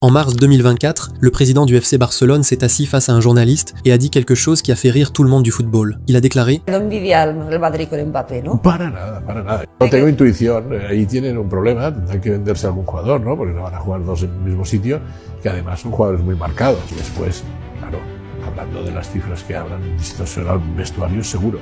En mars 2024, le président du FC Barcelone s'est assis face à un journaliste et a dit quelque chose qui a fait rire tout le monde du football. Il a déclaré No envidia al Real Madrid con Mbappé, ¿no? Para nada, para nada. No tengo intuición, ahí tienen un problema, tendrán que venderse a algún jugador, ¿no? Porque no van a jugar dos en el mismo sitio, que además son jugadores muy marcados. Después, claro, hablando de las cifras que hablan, distorsionar vestuarios seguro.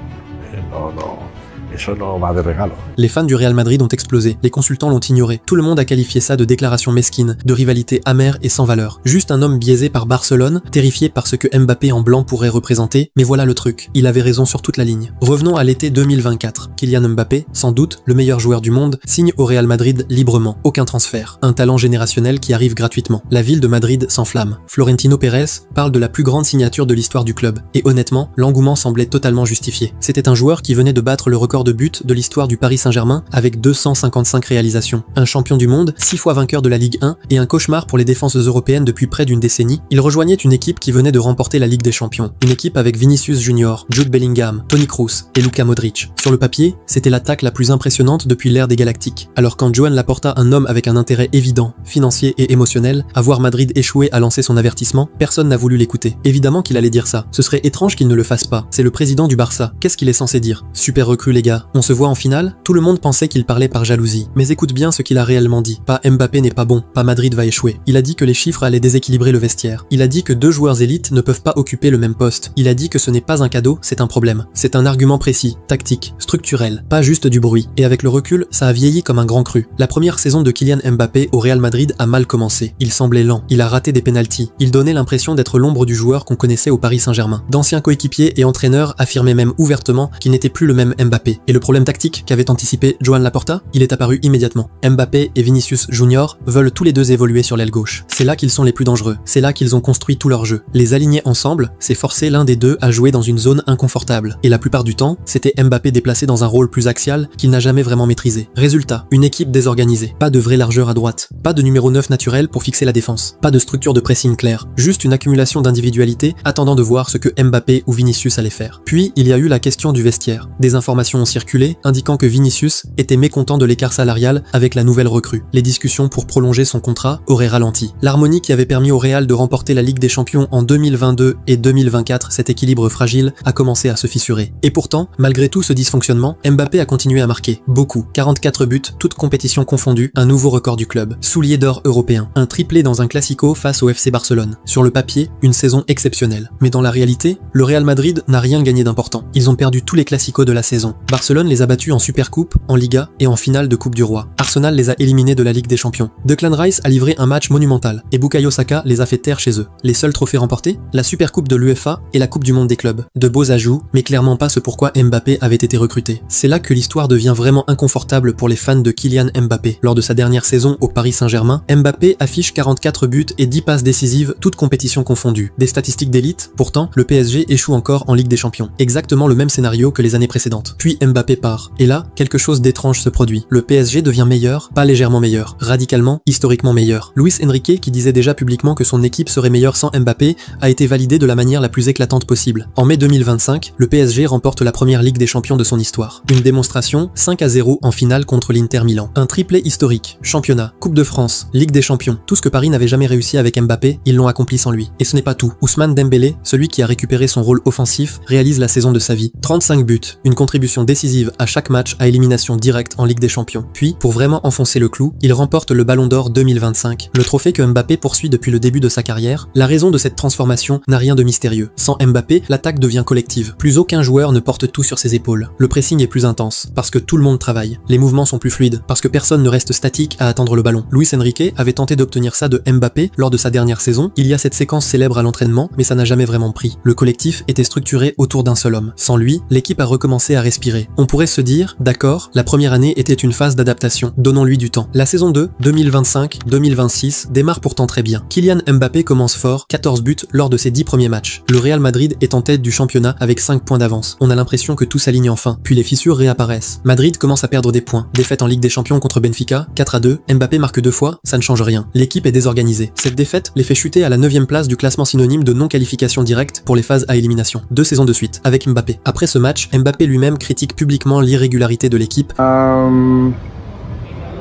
Eso no va de regalo. Les fans du Real Madrid ont explosé, les consultants l'ont ignoré. Tout le monde a qualifié ça de déclaration mesquine, de rivalité amère et sans valeur. Juste un homme biaisé par Barcelone, terrifié par ce que Mbappé en blanc pourrait représenter, mais voilà le truc, il avait raison sur toute la ligne. Revenons à l'été 2024. Kylian Mbappé, sans doute le meilleur joueur du monde, signe au Real Madrid librement, aucun transfert. Un talent générationnel qui arrive gratuitement. La ville de Madrid s'enflamme. Florentino Pérez parle de la plus grande signature de l'histoire du club. Et honnêtement, l'engouement semblait totalement justifié. C'était un joueur qui venait de battre le record de buts de l'histoire du Paris Saint-Germain avec 255 réalisations. Un champion du monde, 6 fois vainqueur de la Ligue 1 et un cauchemar pour les défenses européennes depuis près d'une décennie, il rejoignait une équipe qui venait de remporter la Ligue des Champions. Une équipe avec Vinicius Junior, Jude Bellingham, Toni Kroos et Luka Modric. Sur le papier, c'était l'attaque la plus impressionnante depuis l'ère des Galactiques. Alors quand Joan Laporta, un homme avec un intérêt évident, financier et émotionnel, à voir Madrid échouer à lancer son avertissement, personne n'a voulu l'écouter. Évidemment qu'il allait dire ça. Ce serait étrange qu'il ne le fasse pas. C'est le président du Barça. Qu'est-ce qu'il est censé dire? Super recrue les gars. On se voit en finale? Tout le monde pensait qu'il parlait par jalousie. Mais écoute bien ce qu'il a réellement dit. Pas Mbappé n'est pas bon, pas Madrid va échouer. Il a dit que les chiffres allaient déséquilibrer le vestiaire. Il a dit que 2 joueurs élites ne peuvent pas occuper le même poste. Il a dit que ce n'est pas un cadeau, c'est un problème. C'est un argument précis, tactique, structurel, pas juste du bruit. Et avec le recul, ça a vieilli comme un grand cru. La première saison de Kylian Mbappé au Real Madrid a mal commencé. Il semblait lent, il a raté des pénaltys. Il donnait l'impression d'être l'ombre du joueur qu'on connaissait au Paris Saint-Germain. D'anciens coéquipiers et entraîneurs affirmaient même ouvertement qu'il n'était plus le même Mbappé. Et le problème tactique qu'avait anticipé Joan Laporta, il est apparu immédiatement. Mbappé et Vinicius Junior veulent tous les deux évoluer sur l'aile gauche. C'est là qu'ils sont les plus dangereux. C'est là qu'ils ont construit tout leur jeu. Les aligner ensemble, c'est forcer l'un des deux à jouer dans une zone inconfortable. Et la plupart du temps, c'était Mbappé déplacé dans un rôle plus axial qu'il n'a jamais vraiment maîtrisé. Résultat, une équipe désorganisée. Pas de vraie largeur à droite. Pas de numéro 9 naturel pour fixer la défense. Pas de structure de pressing claire. Juste une accumulation d'individualité attendant de voir ce que Mbappé ou Vinicius allaient faire. Puis, il y a eu la question du vestiaire. Des informations ont circulé indiquant que Vinicius était mécontent de l'écart salarial avec la nouvelle recrue. Les discussions pour prolonger son contrat auraient ralenti. L'harmonie qui avait permis au Real de remporter la Ligue des Champions en 2022 et 2024, cet équilibre fragile, a commencé à se fissurer. Et pourtant, malgré tout ce dysfonctionnement, Mbappé a continué à marquer. Beaucoup. 44 buts, toutes compétitions confondues, un nouveau record du club. Soulier d'or européen. Un triplé dans un classico face au FC Barcelone. Sur le papier, une saison exceptionnelle. Mais dans la réalité, le Real Madrid n'a rien gagné d'important. Ils ont perdu tous les classicos de la saison. Barcelone les a battus en Supercoupe, en Liga et en finale de Coupe du Roi. Arsenal les a éliminés de la Ligue des Champions. Declan Rice a livré un match monumental et Bukayo Saka les a fait taire chez eux. Les seuls trophées remportés, la Supercoupe de l'UEFA et la Coupe du Monde des clubs. De beaux ajouts, mais clairement pas ce pourquoi Mbappé avait été recruté. C'est là que l'histoire devient vraiment inconfortable pour les fans de Kylian Mbappé. Lors de sa dernière saison au Paris Saint-Germain, Mbappé affiche 44 buts et 10 passes décisives, toutes compétitions confondues. Des statistiques d'élite, pourtant, le PSG échoue encore en Ligue des Champions. Exactement le même scénario que les années précédentes. Puis Mbappé part. Et là, quelque chose d'étrange se produit. Le PSG devient meilleur, pas légèrement meilleur, radicalement, historiquement meilleur. Luis Enrique, qui disait déjà publiquement que son équipe serait meilleure sans Mbappé, a été validé de la manière la plus éclatante possible. En mai 2025, le PSG remporte la première Ligue des Champions de son histoire. Une démonstration, 5-0 en finale contre l'Inter Milan. Un triplé historique, championnat, Coupe de France, Ligue des Champions. Tout ce que Paris n'avait jamais réussi avec Mbappé, ils l'ont accompli sans lui. Et ce n'est pas tout. Ousmane Dembélé, celui qui a récupéré son rôle offensif, réalise la saison de sa vie. 35 buts, une contribution décisive à chaque match à élimination directe en Ligue des Champions. Puis, pour vraiment enfoncer le clou, il remporte le Ballon d'Or 2025, le trophée que Mbappé poursuit depuis le début de sa carrière. La raison de cette transformation n'a rien de mystérieux. Sans Mbappé, l'attaque devient collective. Plus aucun joueur ne porte tout sur ses épaules. Le pressing est plus intense, parce que tout le monde travaille. Les mouvements sont plus fluides, parce que personne ne reste statique à attendre le ballon. Luis Enrique avait tenté d'obtenir ça de Mbappé lors de sa dernière saison. Il y a cette séquence célèbre à l'entraînement, mais ça n'a jamais vraiment pris. Le collectif était structuré autour d'un seul homme. Sans lui, l'équipe a recommencé à respirer. On pourrait se dire, d'accord, la première année était une phase d'adaptation, donnons-lui du temps. La saison 2, 2025-2026, démarre pourtant très bien. Kylian Mbappé commence fort, 14 buts lors de ses 10 premiers matchs. Le Real Madrid est en tête du championnat avec 5 points d'avance. On a l'impression que tout s'aligne enfin, puis les fissures réapparaissent. Madrid commence à perdre des points. Défaite en Ligue des Champions contre Benfica, 4-2, Mbappé marque 2 fois, ça ne change rien. L'équipe est désorganisée. Cette défaite les fait chuter à la 9e place du classement synonyme de non-qualification directe pour les phases à élimination. 2 saisons de suite, avec Mbappé. Après ce match, Mbappé lui-même critique publiquement l'irrégularité de l'équipe.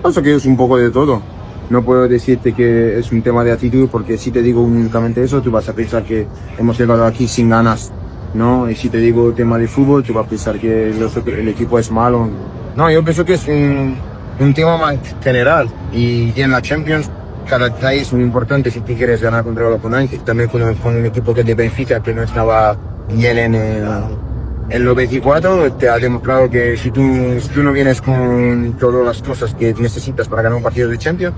Pasa que es un poco de todo. no puedo decirte que es un tema de actitud, porque si te digo únicamente eso, tú vas a pensar que hemos llegado aquí sin ganas, ¿no? Y si te digo tema de fútbol, tú vas a pensar que el equipo es malo. No, yo pienso que es un tema más general, y en la Champions cada detalle es muy importante si tú quieres ganar contra el oponente. También con un equipo que de Benfica, que no estaba bien en los 24, te ha demostrado que si tú no vienes con todas las cosas que necesitas para ganar un partido de Champions,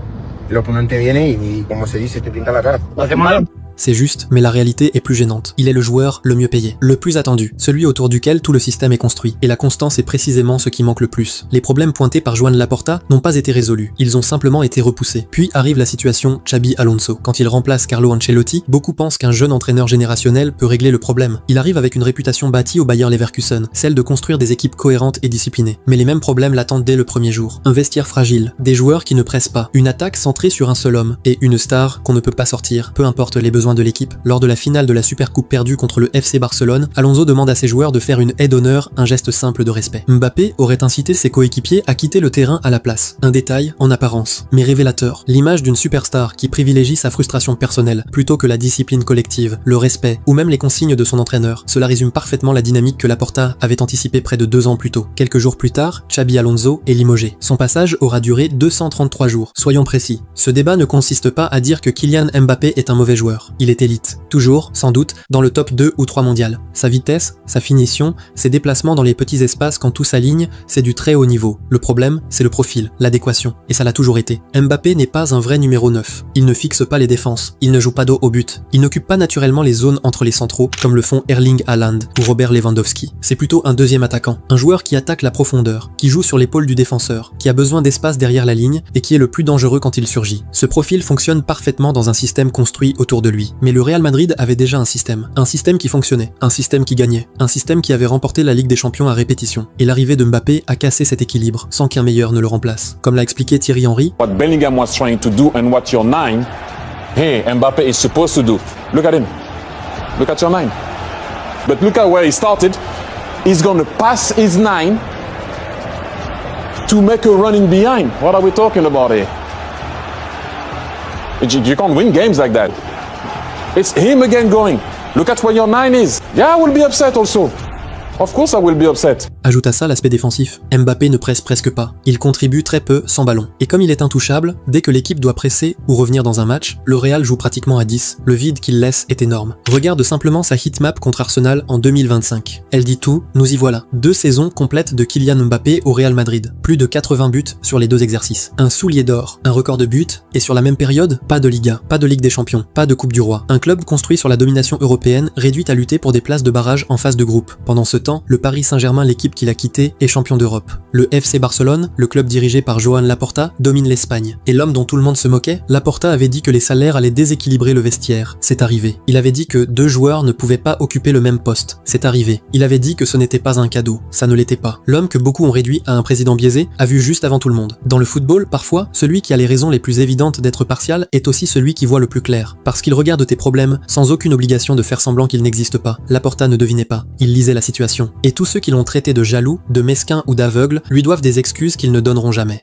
el oponente viene y como se dice, te pinta la cara. C'est juste, mais la réalité est plus gênante. Il est le joueur le mieux payé, le plus attendu, celui autour duquel tout le système est construit. Et la constance est précisément ce qui manque le plus. Les problèmes pointés par Joan Laporta n'ont pas été résolus, ils ont simplement été repoussés. Puis arrive la situation Xabi Alonso. Quand il remplace Carlo Ancelotti, beaucoup pensent qu'un jeune entraîneur générationnel peut régler le problème. Il arrive avec une réputation bâtie au Bayer Leverkusen, celle de construire des équipes cohérentes et disciplinées. Mais les mêmes problèmes l'attendent dès le premier jour. Un vestiaire fragile, des joueurs qui ne pressent pas, une attaque centrée sur un seul homme, et une star qu'on ne peut pas sortir, peu importe les besoins de l'équipe. Lors de la finale de la Supercoupe perdue contre le FC Barcelone, Alonso demande à ses joueurs de faire une aide d'honneur, un geste simple de respect. Mbappé aurait incité ses coéquipiers à quitter le terrain à la place. Un détail en apparence, mais révélateur. L'image d'une superstar qui privilégie sa frustration personnelle plutôt que la discipline collective, le respect ou même les consignes de son entraîneur. Cela résume parfaitement la dynamique que Laporta avait anticipée près de 2 ans plus tôt. Quelques jours plus tard, Xabi Alonso est limogé. Son passage aura duré 233 jours. Soyons précis. Ce débat ne consiste pas à dire que Kylian Mbappé est un mauvais joueur. Il est élite. Toujours, sans doute, dans le top 2 ou 3 mondial. Sa vitesse, sa finition, ses déplacements dans les petits espaces quand tout s'aligne, c'est du très haut niveau. Le problème, c'est le profil, l'adéquation. Et ça l'a toujours été. Mbappé n'est pas un vrai numéro 9. Il ne fixe pas les défenses. Il ne joue pas dos au but. Il n'occupe pas naturellement les zones entre les centraux, comme le font Erling Haaland ou Robert Lewandowski. C'est plutôt un deuxième attaquant. Un joueur qui attaque la profondeur, qui joue sur l'épaule du défenseur, qui a besoin d'espace derrière la ligne et qui est le plus dangereux quand il surgit. Ce profil fonctionne parfaitement dans un système construit autour de lui. Mais le Real Madrid avait déjà un système qui fonctionnait, un système qui gagnait, un système qui avait remporté la Ligue des Champions à répétition. Et l'arrivée de Mbappé a cassé cet équilibre, sans qu'un meilleur ne le remplace. Comme l'a expliqué Thierry Henry, what Bellingham was trying to do and what your 9, hey, Mbappé is supposed to do. Look at him. Look at your 9. But look at where he started. He's going to pass his 9 to make a running behind. What are we talking about here? You can't win games like that. It's him again going. Look at where your 9 is. Yeah, I will be upset also. Of course I will be upset. Ajoute à ça l'aspect défensif. Mbappé ne presse presque pas. Il contribue très peu sans ballon. Et comme il est intouchable, dès que l'équipe doit presser ou revenir dans un match, le Real joue pratiquement à 10. Le vide qu'il laisse est énorme. Regarde simplement sa hitmap contre Arsenal en 2025. Elle dit tout, nous y voilà. 2 saisons complètes de Kylian Mbappé au Real Madrid. Plus de 80 buts sur les 2 exercices. Un soulier d'or, un record de buts, et sur la même période, pas de Liga, pas de Ligue des Champions, pas de Coupe du Roi. Un club construit sur la domination européenne, réduit à lutter pour des places de barrage en phase de groupe. Pendant ce temps, le Paris Saint-Germain, l'équipe qu'il a quittée, est champion d'Europe. Le FC Barcelone, le club dirigé par Joan Laporta, domine l'Espagne. Et l'homme dont tout le monde se moquait, Laporta avait dit que les salaires allaient déséquilibrer le vestiaire. C'est arrivé. Il avait dit que 2 joueurs ne pouvaient pas occuper le même poste. C'est arrivé. Il avait dit que ce n'était pas un cadeau. Ça ne l'était pas. L'homme que beaucoup ont réduit à un président biaisé a vu juste avant tout le monde. Dans le football, parfois, celui qui a les raisons les plus évidentes d'être partial est aussi celui qui voit le plus clair. Parce qu'il regarde tes problèmes sans aucune obligation de faire semblant qu'ils n'existent pas. Laporta ne devinait pas. Il lisait la situation. Et tous ceux qui l'ont traité de jaloux, de mesquin ou d'aveugle lui doivent des excuses qu'ils ne donneront jamais.